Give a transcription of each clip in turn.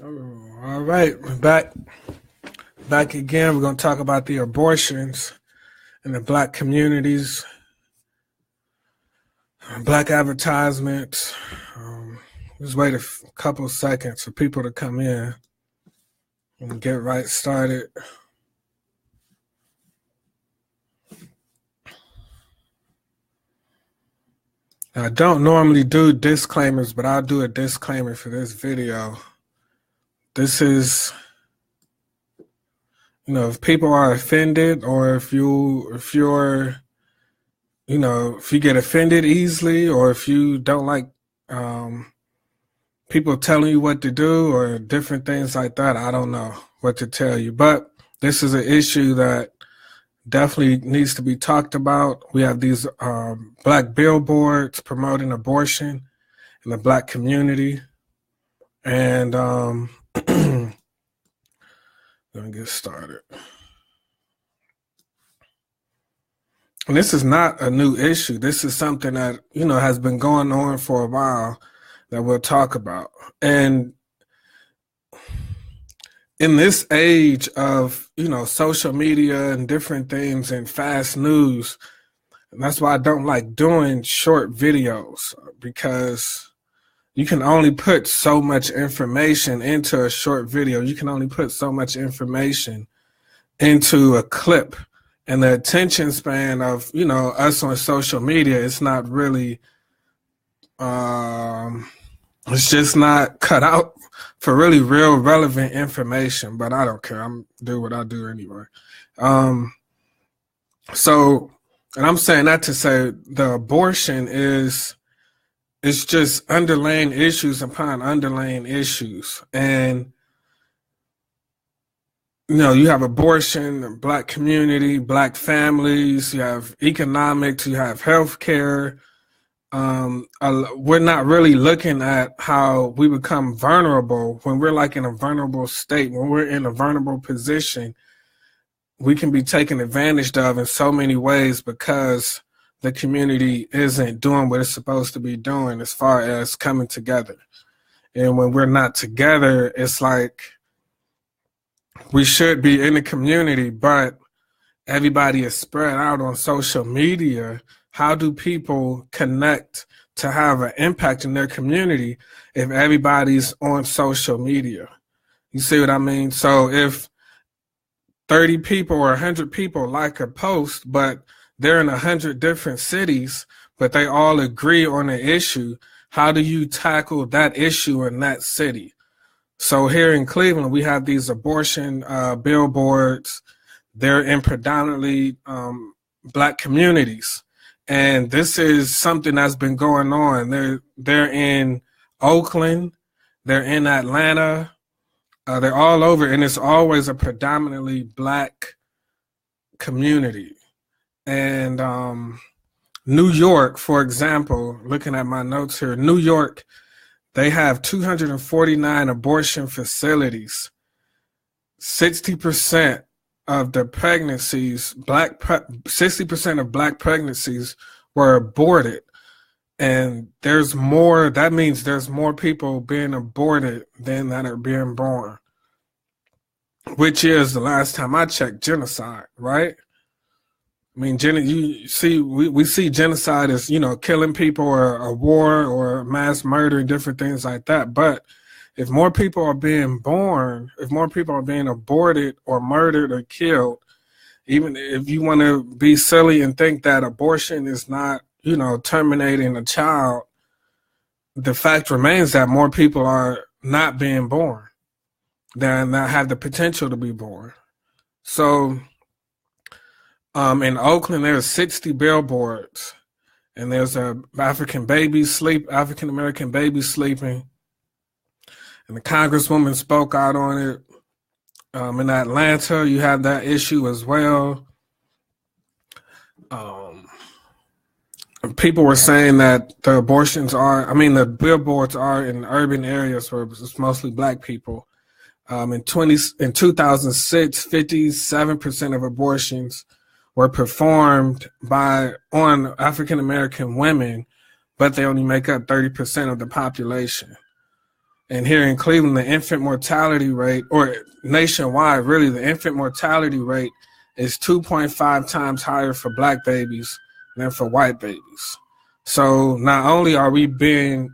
All right, we're back again. We're going to talk about the abortions in the black communities, black advertisements. Just wait a couple seconds for people to come in and get right started. I don't normally do disclaimers, but I'll do a disclaimer for this video. This is, if people are offended, or if you get offended easily, or if you don't like people telling you what to do or different things like that, I don't know what to tell you. But this is an issue that definitely needs to be talked about. We have these black billboards promoting abortion in the black community. And let me get started. And this is not a new issue. This is something that, has been going on for a while that we'll talk about. And in this age of, social media and different things and fast news, and that's why I don't like doing short videos, because you can only put so much information into a short video. You can only put so much information into a clip. And the attention span of, us on social media, it's not really, it's just not cut out for really real relevant information. But I don't care. I'm do what I do anyway. And I'm saying that to say the abortion it's just underlying issues upon underlying issues. And, you have abortion, black community, black families, you have economics, you have healthcare. We're not really looking at how we become vulnerable when we're like in a vulnerable state, when we're in a vulnerable position. We can be taken advantage of in so many ways because the community isn't doing what it's supposed to be doing as far as coming together. And when we're not together, it's like we should be in the community, but everybody is spread out on social media. How do people connect to have an impact in their community if everybody's on social media? You see what I mean? So if 30 people or 100 people like a post, but they're in 100 different cities, but they all agree on an issue, how do you tackle that issue in that city? So here in Cleveland, we have these abortion billboards. They're in predominantly black communities. And this is something that's been going on. They're in Oakland, they're in Atlanta, they're all over, and it's always a predominantly black community. And New York, for example, looking at my notes here, New York, they have 249 abortion facilities. 60% of the pregnancies, 60% of black pregnancies were aborted. And that means there's more people being aborted than that are being born, which is, the last time I checked, genocide, right? I mean, we see genocide as, killing people or a war or mass murder and different things like that. But if more people are being born, if more people are being aborted or murdered or killed, even if you want to be silly and think that abortion is not, terminating a child, the fact remains that more people are not being born than that have the potential to be born. So in Oakland, there's 60 billboards, and there's a African American baby sleeping, and the Congresswoman spoke out on it. In Atlanta, you have that issue as well. People were saying that the billboards are in urban areas where it's mostly black people. In 2006, 57% of abortions were performed on African American women, but they only make up 30% of the population. And here in Cleveland, the infant mortality rate, or nationwide, really, the infant mortality rate is 2.5 times higher for black babies than for white babies. So not only are we being,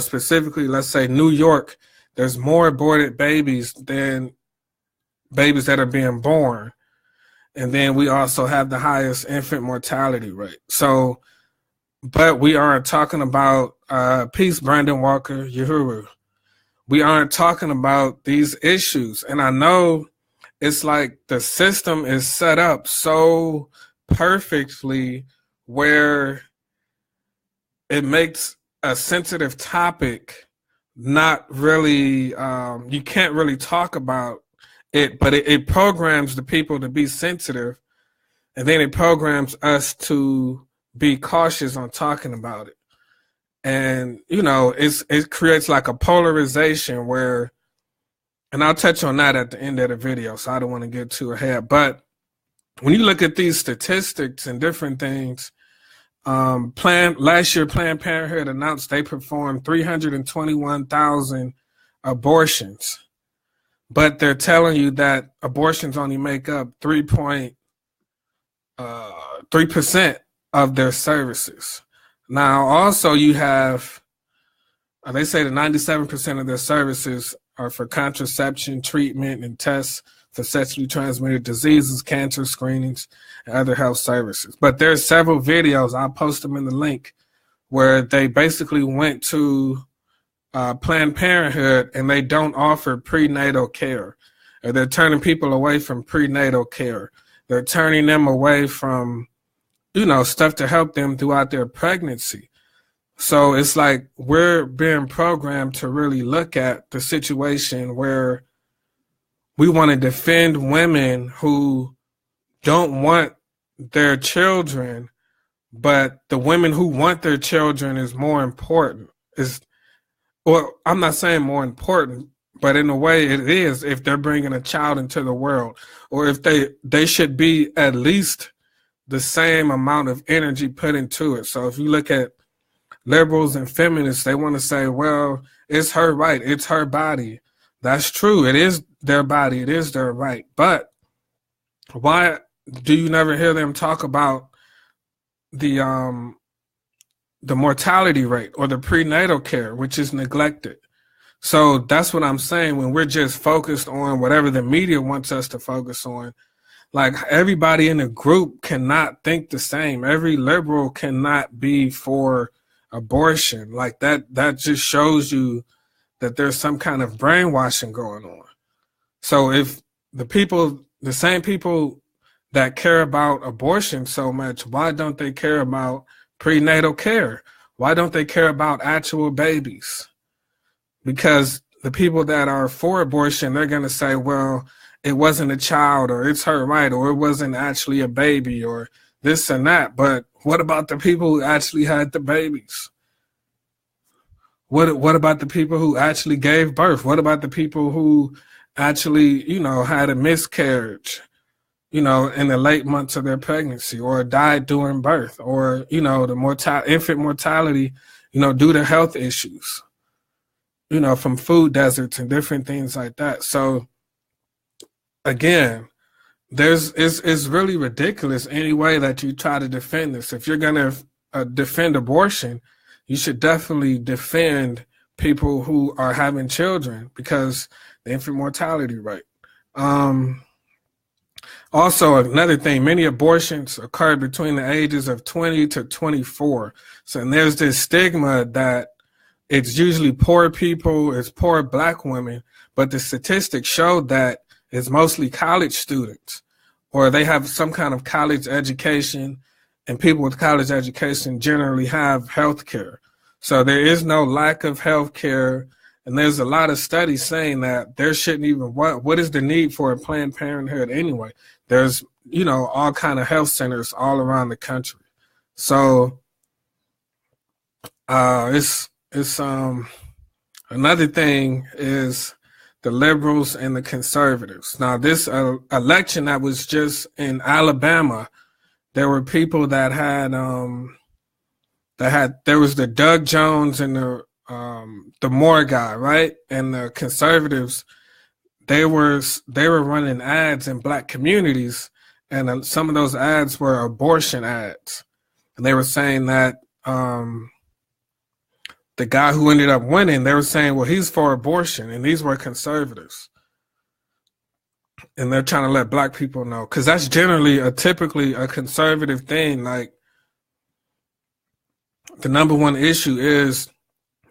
specifically, let's say New York, there's more aborted babies than babies that are being born. And then we also have the highest infant mortality rate. So, but we aren't talking about, peace, Brandon Walker, Uhuru. We aren't talking about these issues. And I know it's like the system is set up so perfectly where it makes a sensitive topic not really, you can't really talk about it, but it programs the people to be sensitive, and then it programs us to be cautious on talking about it. And, it creates like a polarization where, and I'll touch on that at the end of the video, so I don't want to get too ahead. But when you look at these statistics and different things, last year Planned Parenthood announced they performed 321,000 abortions, but they're telling you that abortions only make up 3% of their services. Now, also you have, they say that 97% of their services are for contraception, treatment, and tests for sexually transmitted diseases, cancer screenings, and other health services. But there's several videos, I'll post them in the link, where they basically went to Planned Parenthood and they don't offer prenatal care. Or they're turning people away from prenatal care. They're turning them away from, stuff to help them throughout their pregnancy. So it's like we're being programmed to really look at the situation where we want to defend women who don't want their children, but the women who want their children is more important. Well, I'm not saying more important, but in a way it is if they're bringing a child into the world, or if they should be at least the same amount of energy put into it. So if you look at liberals and feminists, they want to say, well, it's her right, it's her body. That's true. It is their body. It is their right. But why do you never hear them talk about the mortality rate or the prenatal care, which is neglected? So that's what I'm saying. When we're just focused on whatever the media wants us to focus on, like everybody in the group cannot think the same. Every liberal cannot be for abortion. Like that just shows you that there's some kind of brainwashing going on. So if the same people that care about abortion so much, why don't they care about prenatal care? Why don't they care about actual babies? Because the people that are for abortion, they're going to say, well, it wasn't a child, or it's her right, or it wasn't actually a baby, or this and that. But what about the people who actually had the babies? What about the people who actually gave birth? What about the people who actually, had a miscarriage, in the late months of their pregnancy, or died during birth, or, the infant mortality, due to health issues, from food deserts and different things like that. So again, it's really ridiculous any way that you try to defend this. If you're going to defend abortion, you should definitely defend people who are having children, because the infant mortality rate. Also, another thing, many abortions occur between the ages of 20 to 24. So and there's this stigma that it's usually poor people, it's poor black women, but the statistics show that it's mostly college students, or they have some kind of college education, and people with college education generally have health care. So there is no lack of health care, and there's a lot of studies saying that there shouldn't even, what is the need for a Planned Parenthood anyway? There's, all kind of health centers all around the country. So it's another thing is the liberals and the conservatives. Now, this election that was just in Alabama, there were people that had there was the Doug Jones and the the Moore guy, right? And the conservatives, they were running ads in black communities, and some of those ads were abortion ads, and they were saying that the guy who ended up winning, they were saying, well, he's for abortion, and these were conservatives. And they're trying to let black people know, because that's generally typically a conservative thing. Like, the number one issue is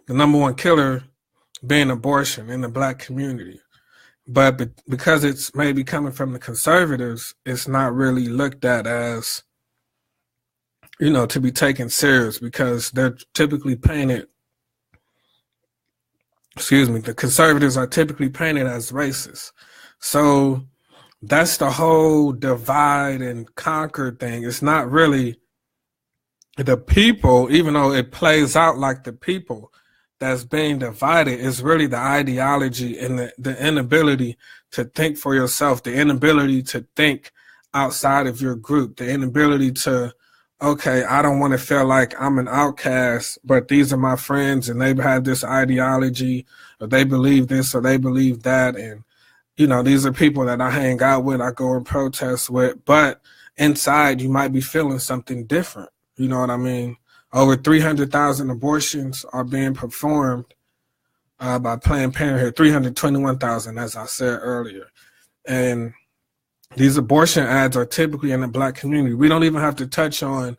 the number one killer being abortion in the black community. But because it's maybe coming from the conservatives, it's not really looked at as, to be taken serious, because they're typically painted, the conservatives are typically painted as racist. So that's the whole divide and conquer thing. It's not really the people, even though it plays out like the people that's being divided. Is really the ideology and the inability to think for yourself, the inability to think outside of your group, the inability to, okay, I don't want to feel like I'm an outcast, but these are my friends and they have this ideology, or they believe this or they believe that. And, these are people that I hang out with, I go and protest with, but inside you might be feeling something different. You know what I mean? Over 300,000 abortions are being performed by Planned Parenthood, 321,000, as I said earlier. And these abortion ads are typically in the black community. We don't even have to touch on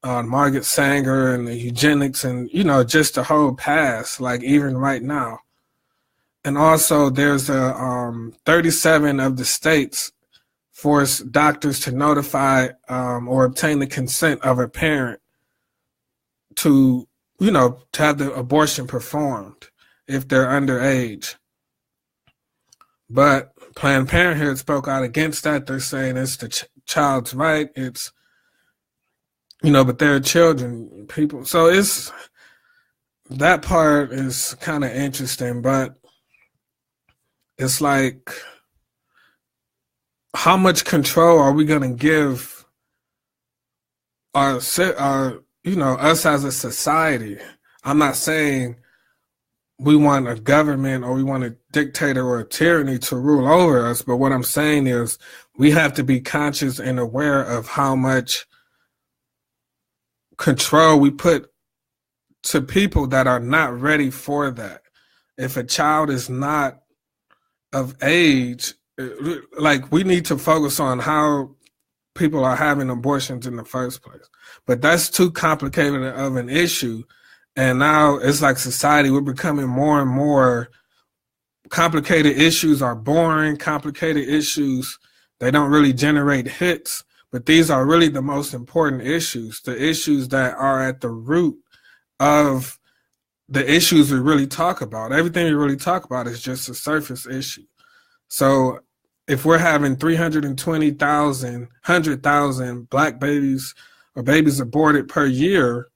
Margaret Sanger and the eugenics and, just the whole past, like even right now. And also there's 37 of the states force doctors to notify or obtain the consent of a parent to have the abortion performed if they're underage. But Planned Parenthood spoke out against that. They're saying it's the child's right. It's, but they're children, people. So that part is kind of interesting, but it's like, how much control are we going to give our us as a society? I'm not saying we want a government or we want a dictator or a tyranny to rule over us, but what I'm saying is we have to be conscious and aware of how much control we put to people that are not ready for that. If a child is not of age, like, we need to focus on how people are having abortions in the first place. But that's too complicated of an issue. And now it's like society, we're becoming more and more complicated issues are boring, complicated issues, they don't really generate hits. But these are really the most important issues, the issues that are at the root of the issues we really talk about. Everything we really talk about is just a surface issue. So if we're having 320,000, 100,000 black babies or babies aborted per year,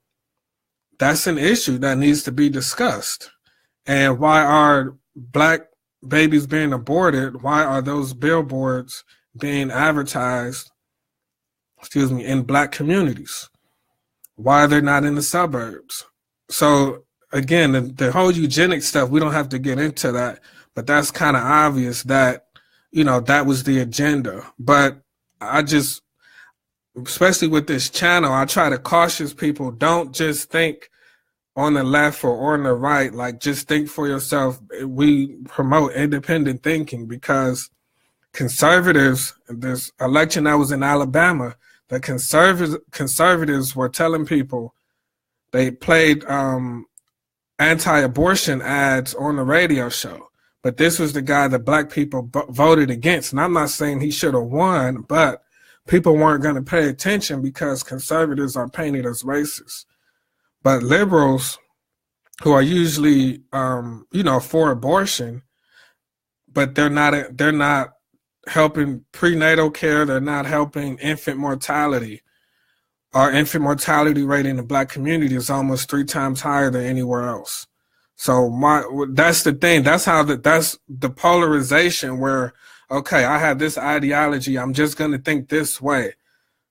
that's an issue that needs to be discussed. And why are black babies being aborted? Why are those billboards being advertised, in black communities? Why are they not in the suburbs? So again, the whole eugenics stuff, we don't have to get into that, but that's kind of obvious that, that was the agenda. But I just, especially with this channel, I try to caution people, don't just think on the left or on the right, like, just think for yourself. We promote independent thinking because conservatives, this election that was in Alabama, the conservatives were telling people, they played anti-abortion ads on the radio show. But this was the guy that black people voted against. And I'm not saying he should have won, but people weren't going to pay attention because conservatives are painted as racist. But liberals, who are usually, for abortion, but they're not helping prenatal care. They're not helping infant mortality. Our infant mortality rate in the black community is almost 3 times higher than anywhere else. So that's the thing. That's the polarization where, okay, I have this ideology. I'm just going to think this way.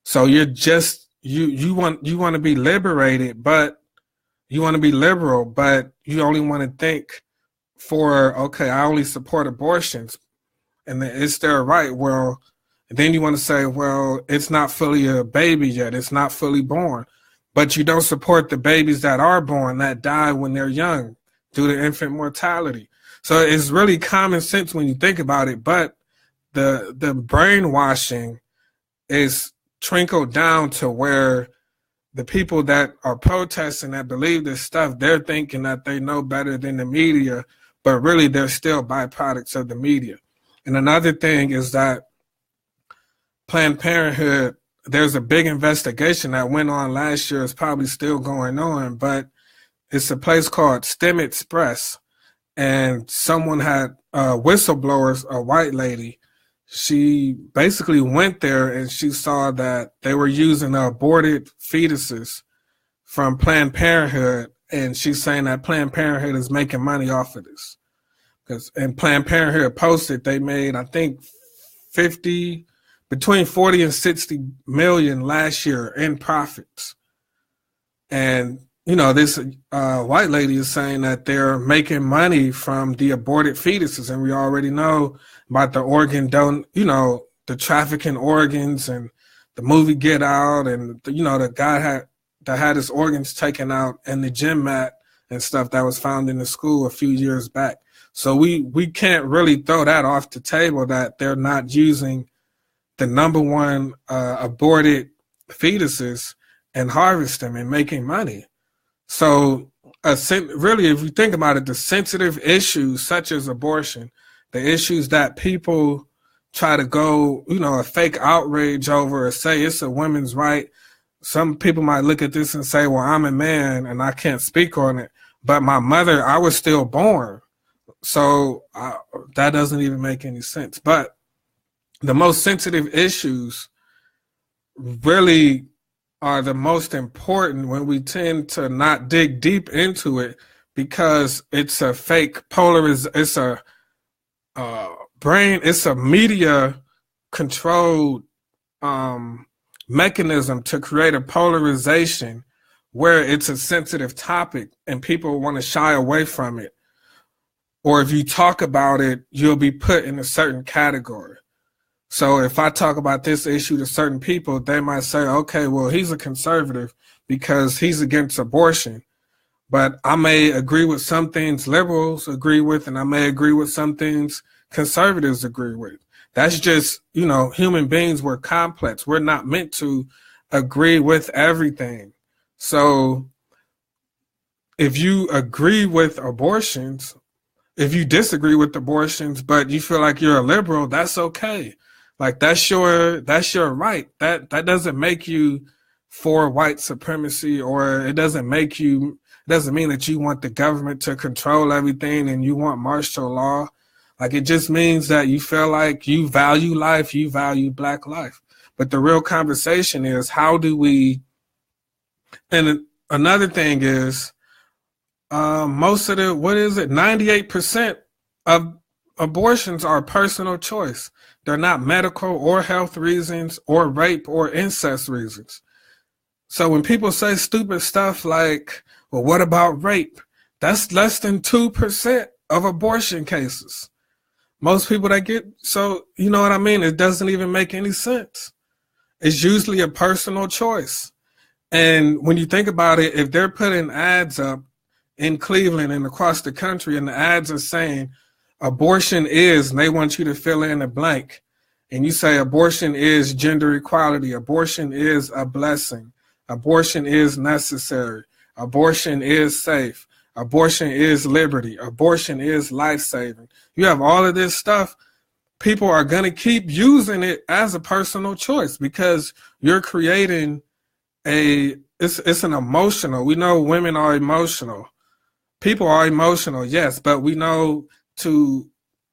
So you're just, you want to be liberated, but You want to be liberal, but you only want to think for, okay, I only support abortions, and it's their right. Well, then you want to say, well, it's not fully a baby yet. It's not fully born. But you don't support the babies that are born that die when they're young due to infant mortality. So it's really common sense when you think about it, but the brainwashing is trickled down to where the people that are protesting that believe this stuff, they're thinking that they know better than the media, but really they're still byproducts of the media. And another thing is that Planned Parenthood, there's a big investigation that went on last year. It's probably still going on, but it's a place called StemExpress. And someone had whistleblowers, a white lady. She basically went there and she saw that they were using aborted fetuses from Planned Parenthood. And she's saying that Planned Parenthood is making money off of this. And Planned Parenthood posted they made, I think, between 40 and 60 million last year in profits. And, you know, this white lady is saying that they're making money from the aborted fetuses. And we already know about the the trafficking organs, and the movie Get Out, and, the guy that had his organs taken out and the gym mat and stuff that was found in the school a few years back. So we can't really throw that off the table, that they're not using the number one aborted fetuses and harvest them and making money. So really, if you think about it, the sensitive issues such as abortion, the issues that people try to go, a fake outrage over or say it's a women's right. Some people might look at this and say, well, I'm a man and I can't speak on it. But my mother, I was still born. So that doesn't even make any sense. But the most sensitive issues really are the most important when we tend to not dig deep into it, because it's a fake it's a media controlled mechanism to create a polarization where it's a sensitive topic and people want to shy away from it. Or if you talk about it, you'll be put in a certain category. So if I talk about this issue to certain people, they might say, okay, well, he's a conservative because he's against abortion. But I may agree with some things liberals agree with, and I may agree with some things conservatives agree with. That's just, human beings, we're complex. We're not meant to agree with everything. So if you agree with abortions, if you disagree with abortions, but you feel like you're a liberal, that's okay. Like that's your right. That doesn't make you for white supremacy, or it doesn't mean that you want the government to control everything and you want martial law. Like it just means that you feel like you value life, you value Black life. But the real conversation is, how do we, and another thing is, most of 98% of abortions are personal choice. They're not medical or health reasons or rape or incest reasons. So when people say stupid stuff like, well, what about rape? That's less than 2% of abortion cases. Most people that get, so you know what I mean? It doesn't even make any sense. It's usually a personal choice. And when you think about it, if they're putting ads up in Cleveland and across the country, and the ads are saying abortion is, and they want you to fill in a blank, and you say abortion is gender equality, abortion is a blessing, abortion is necessary, abortion is safe, abortion is liberty, abortion is life-saving. You have all of this stuff. People are going to keep using it as a personal choice because you're creating it's an emotional. We know women are emotional. People are emotional, yes, but we know to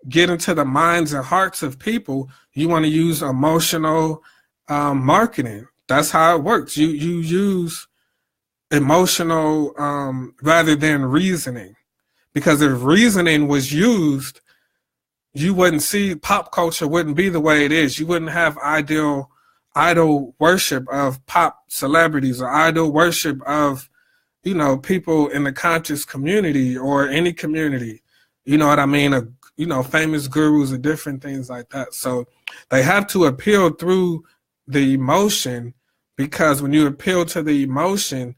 get into the minds and hearts of people, you want to use emotional marketing. That's how it works. You use emotional rather than reasoning, because if reasoning was used, you wouldn't see, pop culture wouldn't be the way it is. You wouldn't have idol worship of pop celebrities or idol worship of people in the conscious community or any community, you know what I mean? Famous gurus or different things like that. So they have to appeal through the emotion, because when you appeal to the emotion,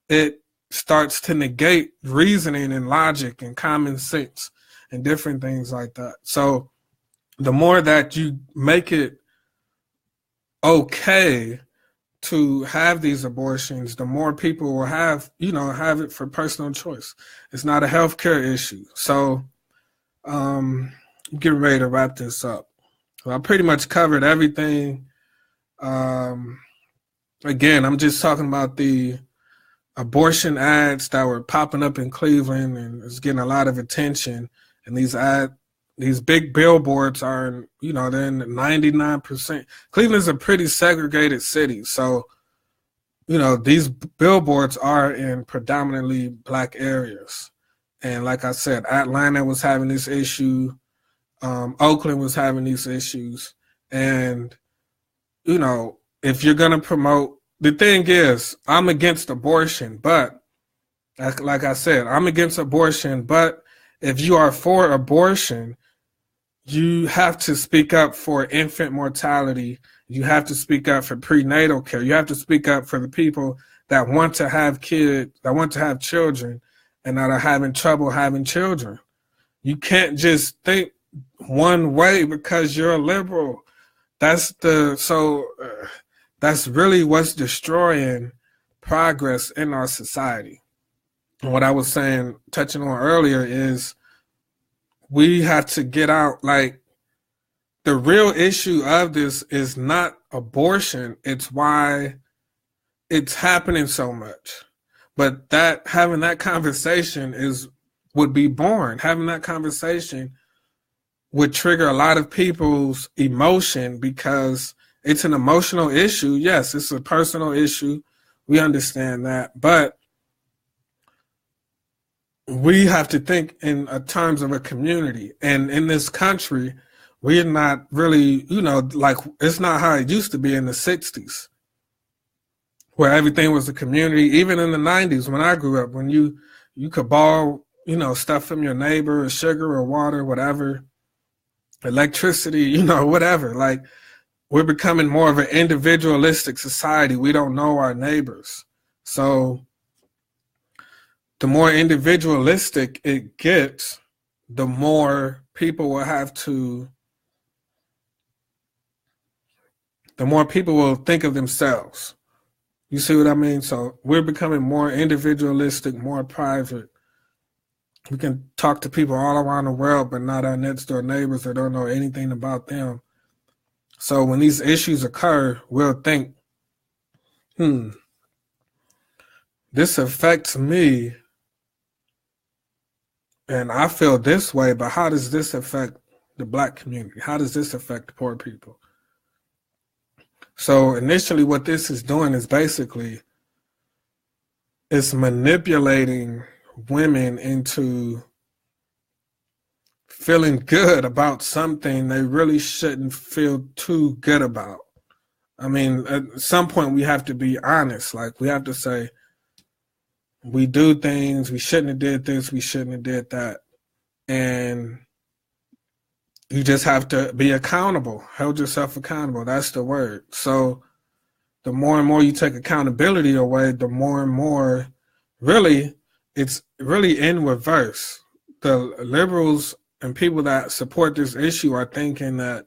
it starts to negate reasoning and logic and common sense and different things like that. So the more that you make it okay to have these abortions, the more people will have it for personal choice. It's not a healthcare issue. So getting ready to wrap this up. Well, I pretty much covered everything. Again, I'm just talking about the abortion ads that were popping up in Cleveland, and it's getting a lot of attention. And these big billboards are, they're in 99%. Cleveland's a pretty segregated city. So, these billboards are in predominantly Black areas. And like I said, Atlanta was having this issue. Oakland was having these issues. And, if you're going to promote, the thing is, I'm against abortion, but like I said, I'm against abortion, but if you are for abortion, you have to speak up for infant mortality. You have to speak up for prenatal care. You have to speak up for the people that want to have kids, that want to have children, and that are having trouble having children. You can't just think one way because you're a liberal. That's really what's destroying progress in our society. And what I was saying, touching on earlier, is we have to get out. Like, the real issue of this is not abortion. It's why it's happening so much. But having that conversation would be boring. Having that conversation would trigger a lot of people's emotion, because it's an emotional issue. Yes, it's a personal issue. We understand that. But we have to think in terms of a community. And in this country, we're not really, like, it's not how it used to be in the 60s, where everything was a community. Even in the 90s, when I grew up, when you could borrow, stuff from your neighbor, or sugar or water, whatever, electricity, whatever. Like, we're becoming more of an individualistic society. We don't know our neighbors. So the more individualistic it gets, the more people will think of themselves. You see what I mean? So we're becoming more individualistic, more private. We can talk to people all around the world, but not our next door neighbors that don't know anything about them. So when these issues occur, we'll think, this affects me, and I feel this way, but how does this affect the Black community? How does this affect poor people? So initially what this is doing is basically, it's manipulating women into feeling good about something they really shouldn't feel too good about. I mean, at some point we have to be honest. Like, we have to say, we do things, we shouldn't have did this, we shouldn't have did that. And you just have to be accountable, hold yourself accountable. That's the word. So the more and more you take accountability away, the more and more, really, it's really in reverse. The liberals and people that support this issue are thinking that,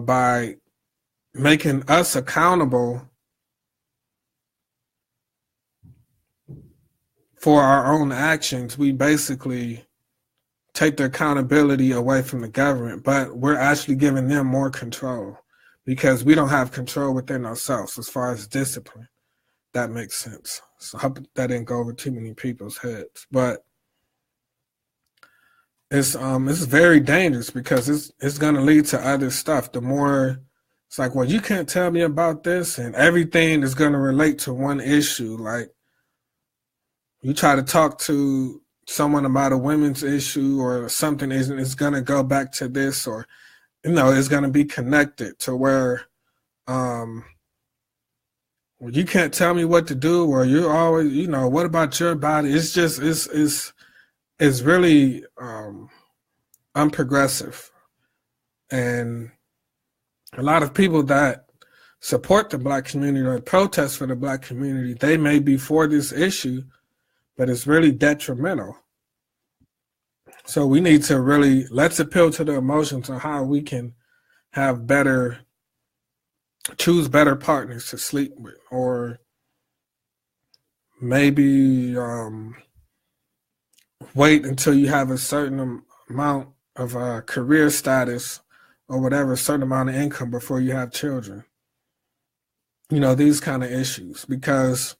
by making us accountable for our own actions, we basically take the accountability away from the government, but we're actually giving them more control, because we don't have control within ourselves as far as discipline. That makes sense. So I hope that didn't go over too many people's heads, but it's very dangerous, because it's going to lead to other stuff. The more it's like, well, you can't tell me about this, and everything is going to relate to one issue. Like, you try to talk to someone about a women's issue or something, it's going to go back to this, or, it's going to be connected to where well, you can't tell me what to do, or you're always, you know, what about your body? It's just, it's really unprogressive. And a lot of people that support the Black community or protest for the Black community, they may be for this issue, but it's really detrimental. So we need to really, let's appeal to the emotions on how we can have better, choose better partners to sleep with, or maybe wait until you have a certain amount of career status or whatever, a certain amount of income before you have children. You know, these kind of issues, because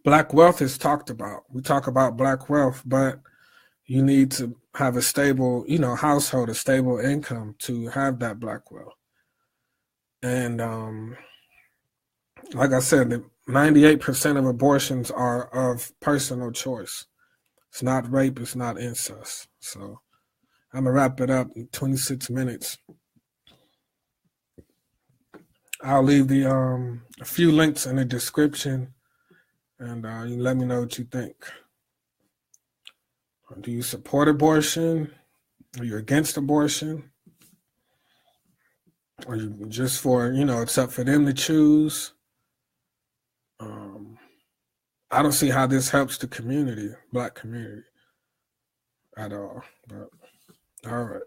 Black wealth is talked about. We talk about Black wealth, but you need to have a stable, you know, household, a stable income to have that Black wealth. And like I said, 98% of abortions are of personal choice. It's not rape, it's not incest. So I'm gonna wrap it up in 26 minutes. I'll leave the a few links in the description, and you can let me know what you think. Do you support abortion? Are you against abortion? Are you just for, you know, it's up for them to choose? I don't see how this helps the community, Black community, at all. But all right.